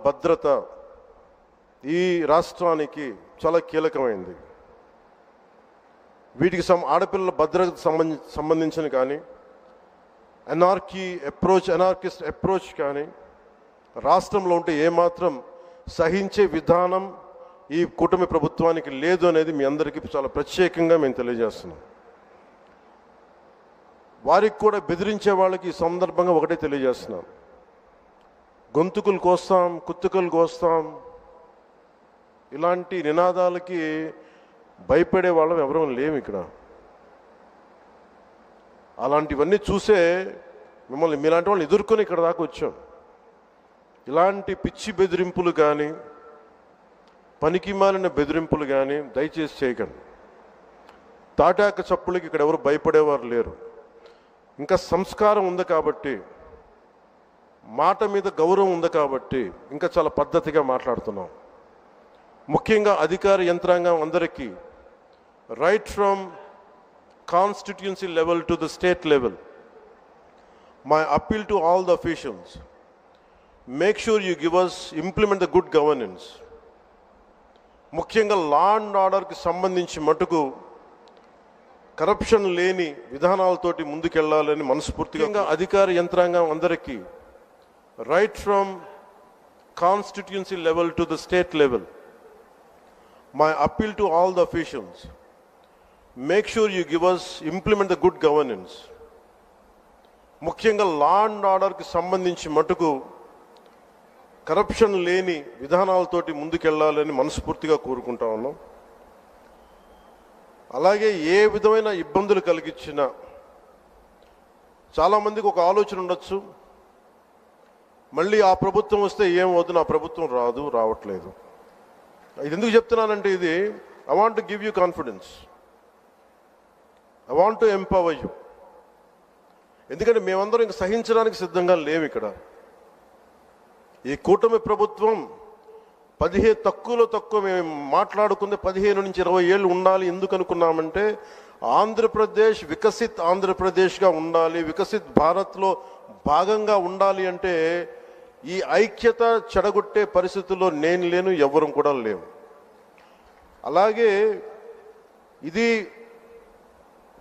భద్రత ఈ రాష్ట్రానికి చాలా కీలకమైంది. వీటికి ఆడపిల్లల భద్రతకు సంబంధించిన కానీ అనార్కిస్ట్ అప్రోచ్ కానీ రాష్ట్రంలో ఉంటే ఏమాత్రం సహించే విధానం ఈ కూటమి ప్రభుత్వానికి లేదు అనేది మీ అందరికీ చాలా ప్రత్యేకంగా మేము తెలియజేస్తున్నాం. వారికి కూడా బెదిరించే వాళ్ళకి ఈ సందర్భంగా ఒకటే తెలియజేస్తున్నాం, గొంతుకులు కోస్తాం, కుత్తుకలు కోస్తాం, ఇలాంటి నినాదాలకి భయపడే వాళ్ళం ఎవరూ లేము ఇక్కడ. అలాంటివన్నీ చూసే మిమ్మల్ని మీలాంటి వాళ్ళని ఎదుర్కొని ఇక్కడ దాకా వచ్చాం. ఇలాంటి పిచ్చి బెదిరింపులు కానీ పనికి మాలిన బెదిరింపులు కానీ దయచేసి చేయకండి. తాటాక చప్పులకి ఇక్కడ ఎవరు భయపడేవారు లేరు. ఇంకా సంస్కారం ఉంది కాబట్టి, మాట మీద గౌరవం ఉంది కాబట్టి ఇంకా చాలా పద్ధతిగా మాట్లాడుతున్నాం. ముఖ్యంగా అధికార యంత్రాంగం అందరికీ, right from constituency level to the state level, my appeal to all the officials, make sure you give us implement the good governance. ముఖ్యంగా లా అండ్ ఆర్డర్కి సంబంధించి మటుకు కరప్షన్ లేని విధానాలతోటి ముందుకెళ్లాలని మనస్ఫూర్తిగా అధికార యంత్రాంగం అందరికీ, right from constituency level to the state level, my appeal to all the officials, make sure you give us implement the good governance. ముఖ్యంగా లా అండ్ ఆర్డర్కి సంబంధించి మటుకు కరప్షన్ లేని విధానాలతోటి ముందుకెళ్లాలని మనస్ఫూర్తిగా కోరుకుంటా ఉన్నాం. అలాగే ఏ విధమైన ఇబ్బందులు కలిగించినా, చాలామందికి ఒక ఆలోచన ఉండొచ్చు, మళ్ళీ ఆ ప్రభుత్వం వస్తే ఏమవుతుంది, ఆ ప్రభుత్వం రావట్లేదు. ఇది ఎందుకు చెప్తున్నానంటే, ఇది I want to give you confidence, I want to empower you. ఎందుకంటే మేమందరం ఇంక సహించడానికి సిద్ధంగా లేము ఇక్కడ. ఈ కూటమి ప్రభుత్వం తక్కువ మేము మాట్లాడుకుంది 15 నుంచి 20 ఏళ్ళు ఉండాలి. ఎందుకు అనుకున్నామంటే, ఆంధ్రప్రదేశ్ వికసిత్ ఆంధ్రప్రదేశ్గా ఉండాలి, వికసిత్ భారత్లో భాగంగా ఉండాలి. అంటే ఈ ఐక్యత చెడగొట్టే పరిస్థితుల్లో నేను లేను, ఎవరు కూడా లేవు. అలాగే ఇది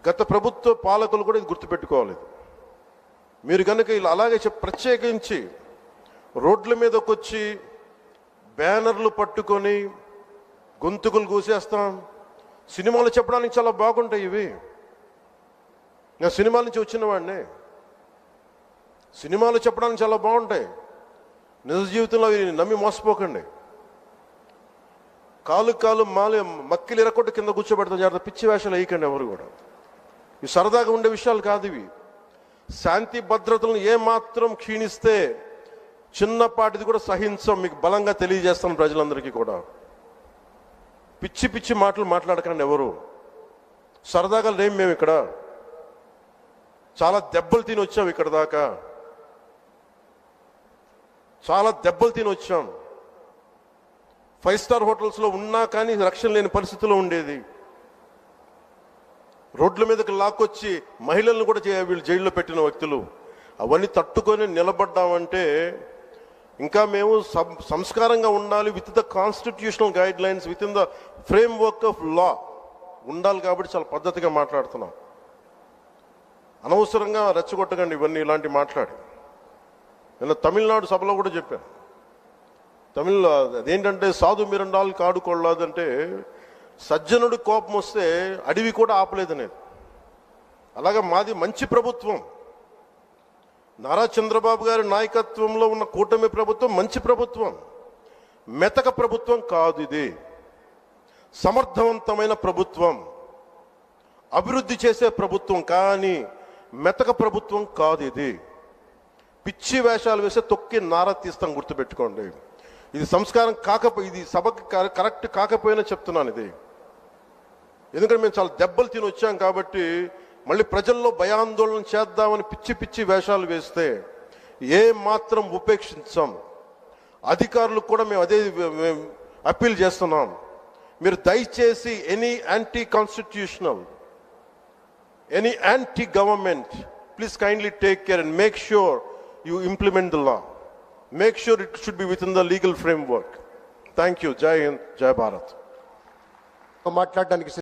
గత ప్రభుత్వ పాలకులు కూడా ఇది గుర్తుపెట్టుకోవాలి. మీరు కనుక ఇలా అలాగే ప్రత్యేకించి రోడ్ల మీదకి వచ్చి బ్యానర్లు పట్టుకొని గొంతుకులు కూసేస్తాం, సినిమాలు చెప్పడానికి చాలా బాగుంటాయి ఇవి. నేను సినిమాల నుంచి వచ్చిన వాడిని, సినిమాలు చెప్పడానికి చాలా బాగుంటాయి. నిజ జీవితంలో అవి నమ్మి మోసపోకండి. కాలు మక్కిలు ఎరకొట్టి కింద కూర్చోబెడతాం. జాగ్రత్త, పిచ్చి వేషాలు వేయకండి ఎవరు కూడా. ఇవి సరదాగా ఉండే విషయాలు కాదు ఇవి. శాంతి భద్రతలను ఏమాత్రం క్షీణిస్తే చిన్నపాటిది కూడా సహించం. మీకు బలంగా తెలియజేస్తాను ప్రజలందరికీ కూడా. పిచ్చి పిచ్చి మాటలు మాట్లాడకండి ఎవరు. సరదాగా లేం మేము ఇక్కడ. చాలా దెబ్బలు తిని వచ్చాం ఇక్కడ దాకా, చాలా దెబ్బలు తిని వచ్చాం. 5 స్టార్ హోటల్స్లో ఉన్నా కానీ రక్షణ లేని పరిస్థితిలో ఉండేది. రోడ్ల మీదకి లాక్కొచ్చి మహిళలను కూడా వీళ్ళు జైల్లో పెట్టిన వ్యక్తులు. అవన్నీ తట్టుకొని నిలబడ్డామంటే ఇంకా మేము సంస్కారంగా ఉండాలి. With the constitutional guide lines, with in the frame work of law ఉండాలి. కాబట్టి చాలా పద్ధతిగా మాట్లాడుతున్నాం. అనవసరంగా రెచ్చగొట్టకండి ఇవన్నీ ఇలాంటి మాట్లాడి. నేను తమిళనాడు సభలో కూడా చెప్పాను. అదేంటంటే సాధు మిరండాలు కాడు కొల్లాదంటే, సజ్జనుడి కోపం వస్తే అడవి కూడా ఆపలేదనేది. అలాగే మాది మంచి ప్రభుత్వం. నారా చంద్రబాబు గారి నాయకత్వంలో ఉన్న కూటమి ప్రభుత్వం మంచి ప్రభుత్వం, మెతక ప్రభుత్వం కాదు. ఇది సమర్థవంతమైన ప్రభుత్వం, అభివృద్ధి చేసే ప్రభుత్వం, కానీ మెతక ప్రభుత్వం కాదు. ఇది పిచ్చి వేషాలు వేసే తొక్కి నారా తీస్తాం, గుర్తుపెట్టుకోండి. ఇది సంస్కారం ఇది సభకి కరెక్ట్ కాకపోయినా చెప్తున్నాను ఇది. ఎందుకంటే మేము చాలా దెబ్బలు తిని వచ్చాం కాబట్టి మళ్ళీ ప్రజల్లో భయాందోళన చేద్దామని పిచ్చి పిచ్చి వేషాలు వేస్తే ఏ మాత్రం ఉపేక్షించాం. అధికారులకు కూడా మేము అదే అప్పీల్ చేస్తున్నాం. మీరు దయచేసి any anti constitutional, any anti government, please kindly take care and make sure you implement the law. make sure it should be within the legal framework. Thank you. Jai Hind, Jai Bharat. మాట్లాడడానికి